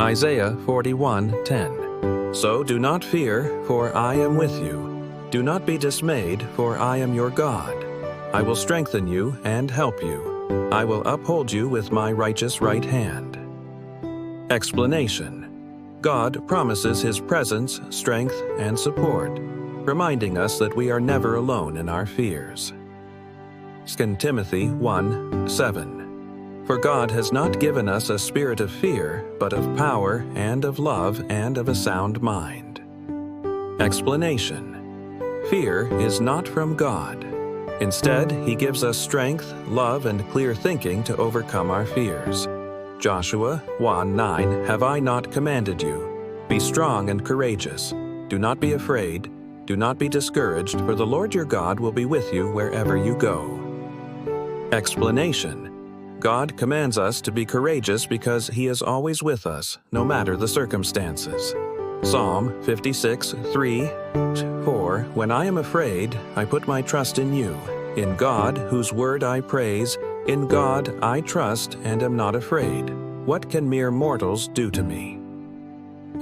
Isaiah 41:10. So do not fear, for I am with you. Do not be dismayed, for I am your God. I will strengthen you and help you. I will uphold you with my righteous right hand. Explanation. God promises His presence, strength, and support, reminding us that we are never alone in our fears. 2 Timothy 1:7. For God has not given us a spirit of fear, but of power and of love and of a sound mind. Explanation. Fear is not from God. Instead, He gives us strength, love, and clear thinking to overcome our fears. Joshua 1:9. Have I not commanded you? Be strong and courageous. Do not be afraid. Do not be discouraged, for the Lord your God will be with you wherever you go. Explanation. God commands us to be courageous because He is always with us, no matter the circumstances. Psalm 56:3-4. When I am afraid, I put my trust in you. In God, whose word I praise, in God I trust and am not afraid. What can mere mortals do to me?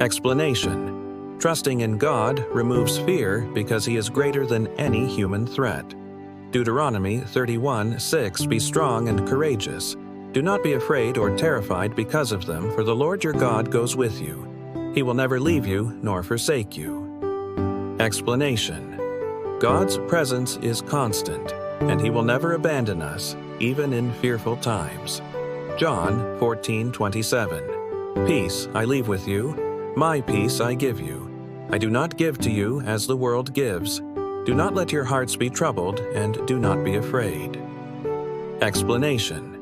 Explanation. Trusting in God removes fear because He is greater than any human threat. Deuteronomy 31:6. Be strong and courageous. Do not be afraid or terrified because of them, for the Lord your God goes with you. He will never leave you nor forsake you. Explanation. God's presence is constant, and He will never abandon us, even in fearful times. John 14:27. Peace I leave with you, my peace I give you. I do not give to you as the world gives. Do not let your hearts be troubled, and do not be afraid. Explanation.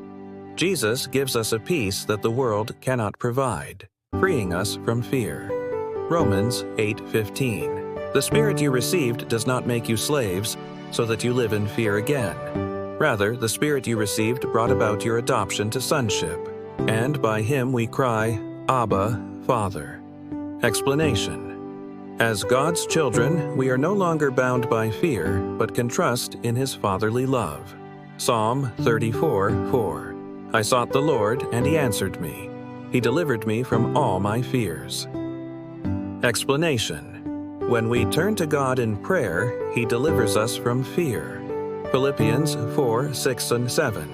Jesus gives us a peace that the world cannot provide, freeing us from fear. Romans 8:15. The Spirit you received does not make you slaves, so that you live in fear again. Rather, the Spirit you received brought about your adoption to sonship, and by Him we cry, Abba, Father. Explanation. As God's children, we are no longer bound by fear, but can trust in His fatherly love. Psalm 34:4. I sought the Lord, and He answered me. He delivered me from all my fears. Explanation. When we turn to God in prayer, He delivers us from fear. Philippians 4:6-7.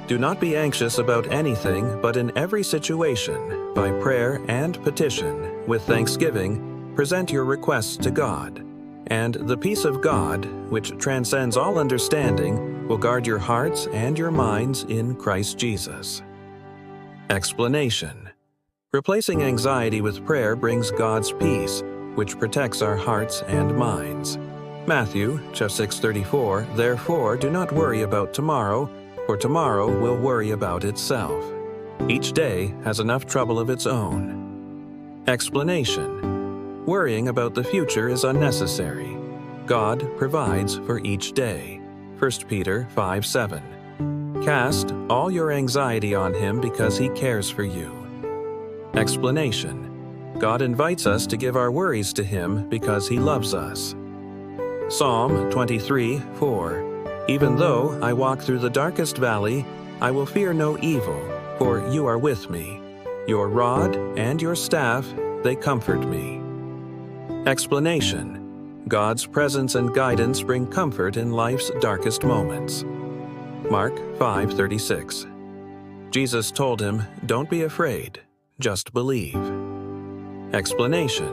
Do not be anxious about anything, but in every situation, by prayer and petition, with thanksgiving, present your requests to God, and the peace of God, which transcends all understanding, will guard your hearts and your minds in Christ Jesus. Explanation. Replacing anxiety with prayer brings God's peace, which protects our hearts and minds. Matthew 6:34. Therefore, do not worry about tomorrow, for tomorrow will worry about itself. Each day has enough trouble of its own. Explanation. Worrying about the future is unnecessary. God provides for each day. 1 Peter 5:7. Cast all your anxiety on Him because He cares for you. Explanation. God invites us to give our worries to Him because He loves us. Psalm 23:4. Even though I walk through the darkest valley, I will fear no evil, for you are with me. Your rod and your staff, they comfort me. Explanation. God's presence and guidance bring comfort in life's darkest moments. Mark 5:36. Jesus told him, Don't be afraid, just believe. Explanation.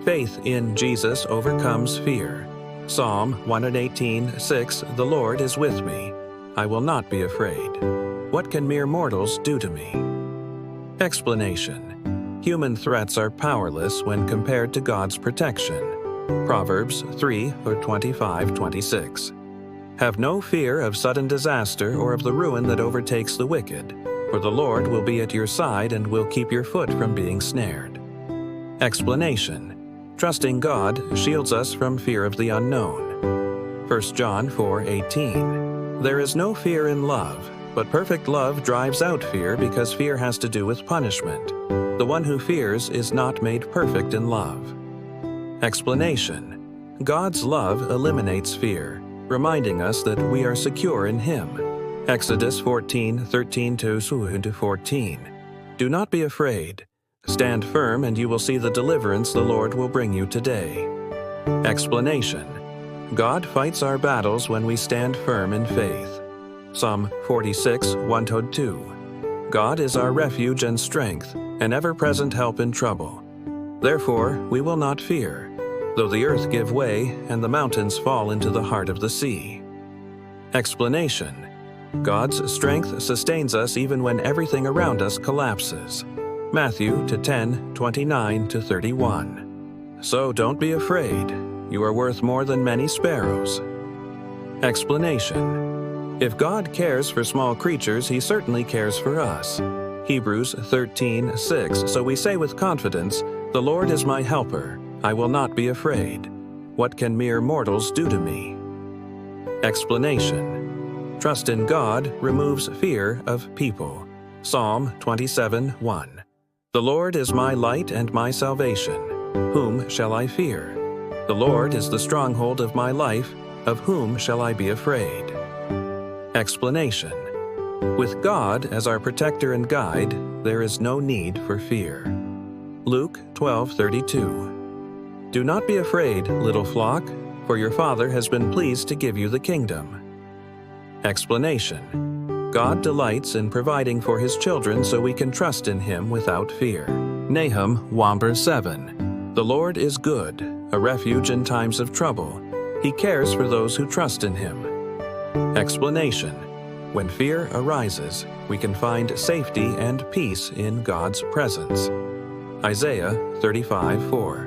Faith in Jesus overcomes fear. Psalm 118:6. The Lord is with me. I will not be afraid. What can mere mortals do to me? Explanation. Human threats are powerless when compared to God's protection. Proverbs 3:25-26. Have no fear of sudden disaster or of the ruin that overtakes the wicked, for the Lord will be at your side and will keep your foot from being snared. Explanation. Trusting God shields us from fear of the unknown. 1 John 4:18. There is no fear in love, but perfect love drives out fear because fear has to do with punishment. The one who fears is not made perfect in love. Explanation. God's love eliminates fear, reminding us that we are secure in Him. Exodus 14:13-14. Do not be afraid. Stand firm and you will see the deliverance the Lord will bring you today. Explanation: God fights our battles when we stand firm in faith. Psalm 46, 1-2. God is our refuge and strength, an ever-present help in trouble. Therefore we will not fear, though the earth give way and the mountains fall into the heart of the sea. Explanation: God's strength sustains us even when everything around us collapses. Matthew 10:29-31. So don't be afraid. You are worth more than many sparrows. Explanation: If God cares for small creatures, He certainly cares for us. Hebrews 13:6. So we say with confidence, "The Lord is my helper. I will not be afraid. What can mere mortals do to me?" Explanation: Trust in God removes fear of people. Psalm 27:1. The Lord is my light and my salvation. Whom shall I fear? The Lord is the stronghold of my life. Of whom shall I be afraid? Explanation: With God as our protector and guide, there is no need for fear. Luke 12:32. Do not be afraid, little flock, for your Father has been pleased to give you the kingdom. Explanation: God delights in providing for His children so we can trust in Him without fear. Nahum 1:7. The Lord is good, a refuge in times of trouble. He cares for those who trust in Him. Explanation: When fear arises, we can find safety and peace in God's presence. Isaiah 35:4.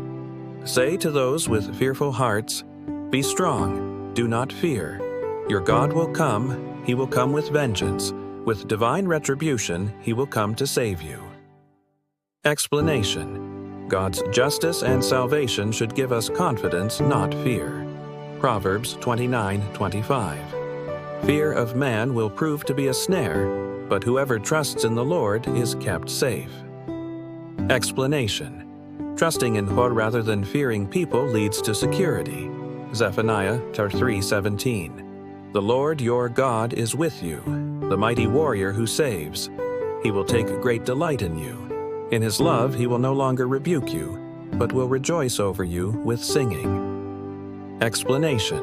Say to those with fearful hearts, "Be strong, do not fear. Your God will come, He will come with vengeance. With divine retribution, He will come to save you." Explanation: God's justice and salvation should give us confidence, not fear. Proverbs 29:25. Fear of man will prove to be a snare, but whoever trusts in the Lord is kept safe. Explanation: Trusting in God rather than fearing people leads to security. Zephaniah 3:17. The Lord your God is with you, the mighty warrior who saves. He will take great delight in you. In His love He will no longer rebuke you, but will rejoice over you with singing. Explanation: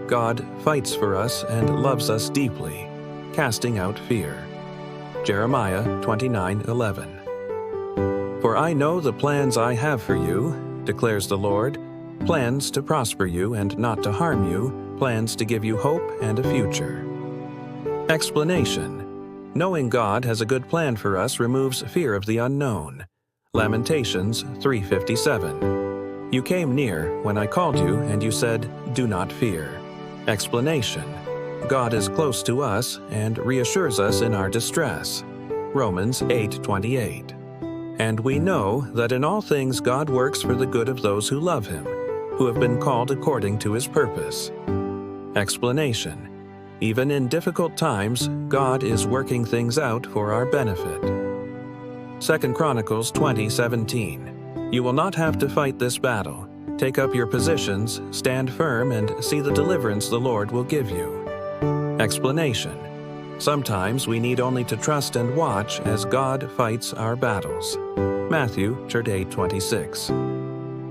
God fights for us and loves us deeply, casting out fear. Jeremiah 29:11. For I know the plans I have for you, declares the Lord, plans to prosper you and not to harm you, plans to give you hope and a future. Explanation: Knowing God has a good plan for us removes fear of the unknown. Lamentations 3:57. You came near when I called you, and you said, "Do not fear." Explanation: God is close to us and reassures us in our distress. Romans 8:28. And we know that in all things God works for the good of those who love Him, who have been called according to His purpose. Explanation: Even in difficult times, God is working things out for our benefit. 2 Chronicles 20:17. You will not have to fight this battle. Take up your positions, stand firm, and see the deliverance the Lord will give you. Explanation: Sometimes we need only to trust and watch as God fights our battles. Matthew 8:26.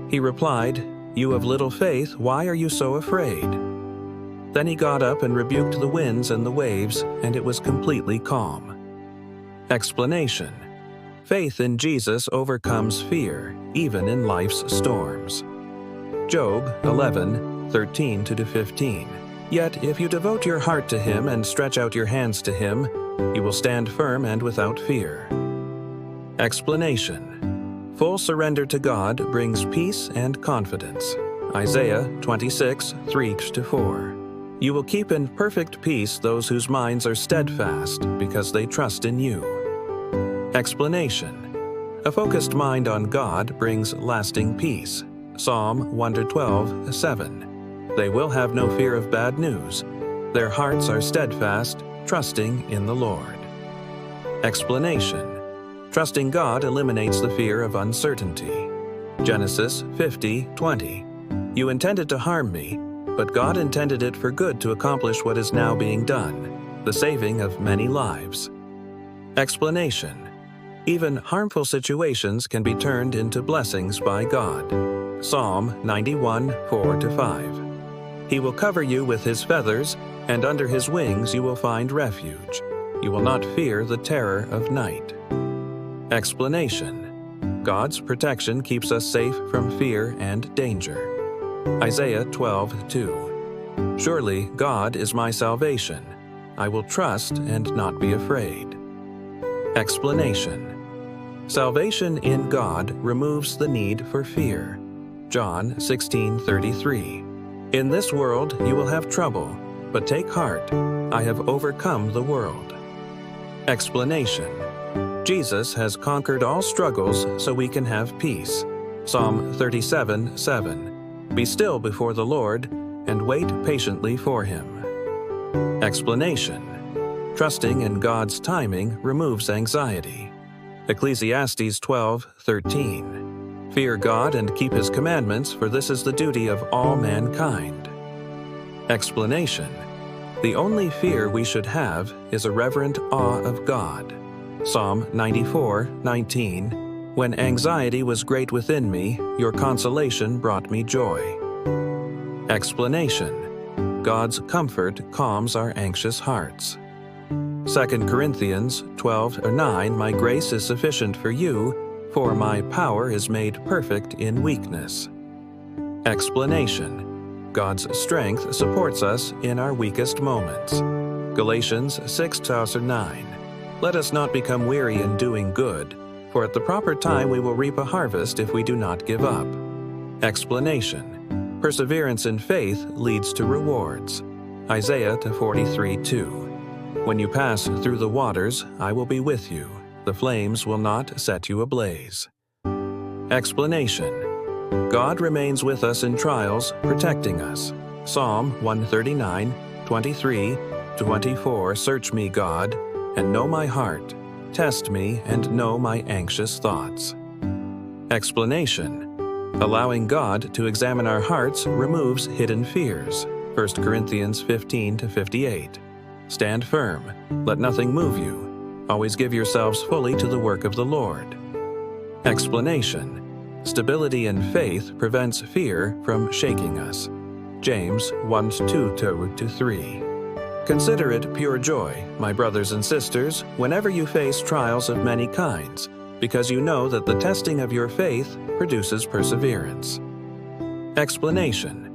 He replied, "You of little faith, why are you so afraid?" Then He got up and rebuked the winds and the waves, and it was completely calm. Explanation: Faith in Jesus overcomes fear, even in life's storms. Job 11:13-15. Yet if you devote your heart to Him and stretch out your hands to Him, you will stand firm and without fear. Explanation: Full surrender to God brings peace and confidence. Isaiah 26:3-4. You will keep in perfect peace those whose minds are steadfast, because they trust in you. Explanation: A focused mind on God brings lasting peace. Psalm 112:7. They will have no fear of bad news. Their hearts are steadfast, trusting in the Lord. Explanation: Trusting God eliminates the fear of uncertainty. Genesis 50:20. You intended to harm me, but God intended it for good to accomplish what is now being done, the saving of many lives. Explanation: Even harmful situations can be turned into blessings by God. Psalm 91, 4-5. He will cover you with his feathers, and under his wings you will find refuge. You will not fear the terror of night. Explanation: God's protection keeps us safe from fear and danger. Isaiah 12:2. Surely God is my salvation. I will trust and not be afraid. Explanation: Salvation in God removes the need for fear. John 16:33. In this world you will have trouble, but take heart, I have overcome the world. Explanation: Jesus has conquered all struggles so we can have peace. Psalm 37:7. Be still before the Lord and wait patiently for him. Explanation: Trusting in God's timing removes anxiety. Ecclesiastes 12:13. Fear God and keep his commandments, for this is the duty of all mankind. Explanation: The only fear we should have is a reverent awe of God. Psalm 94:19. When anxiety was great within me, your consolation brought me joy. Explanation: God's comfort calms our anxious hearts. 2 Corinthians 12:9. My grace is sufficient for you, for my power is made perfect in weakness. Explanation: God's strength supports us in our weakest moments. Galatians 6:9. Let us not become weary in doing good, for at the proper time we will reap a harvest if we do not give up. Explanation: Perseverance in faith leads to rewards. Isaiah 43:2. When you pass through the waters, I will be with you. The flames will not set you ablaze. Explanation: God remains with us in trials, protecting us. Psalm 139:23-24. Search me, God, and know my heart. Test me and know my anxious thoughts. Explanation: Allowing God to examine our hearts removes hidden fears. 1 Corinthians 15-58. Stand firm. Let nothing move you. Always give yourselves fully to the work of the Lord. Explanation: Stability in faith prevents fear from shaking us. James 1:2-3. Consider it pure joy, my brothers and sisters, whenever you face trials of many kinds, because you know that the testing of your faith produces perseverance. Explanation: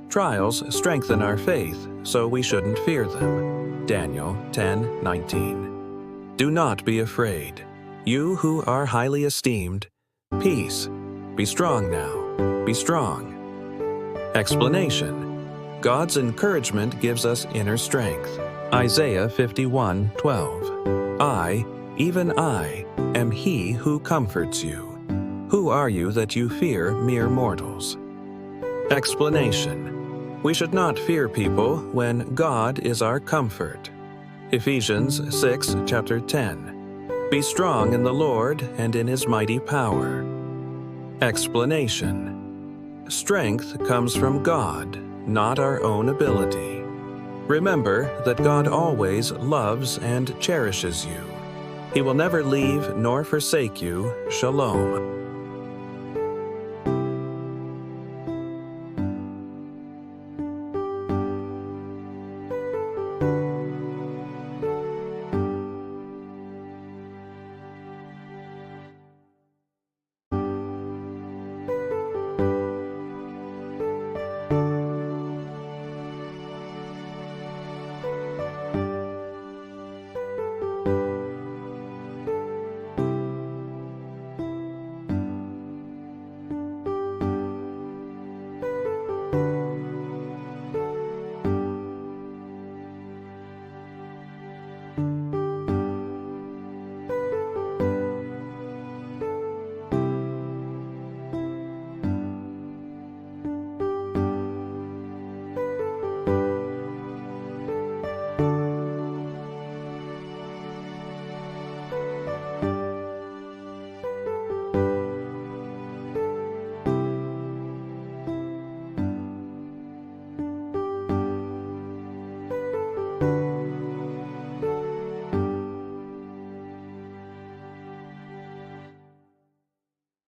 Trials strengthen our faith, so we shouldn't fear them. Daniel 10:19. Do not be afraid. You who are highly esteemed, peace. Be strong now. Be strong. Explanation: God's encouragement gives us inner strength. Isaiah 51:12. I, even I, am he who comforts you. Who are you that you fear mere mortals? Explanation: We should not fear people when God is our comfort. Ephesians 6:10. Be strong in the Lord and in his mighty power. Explanation: Strength comes from God, not our own ability. Remember that God always loves and cherishes you. He will never leave nor forsake you. Shalom.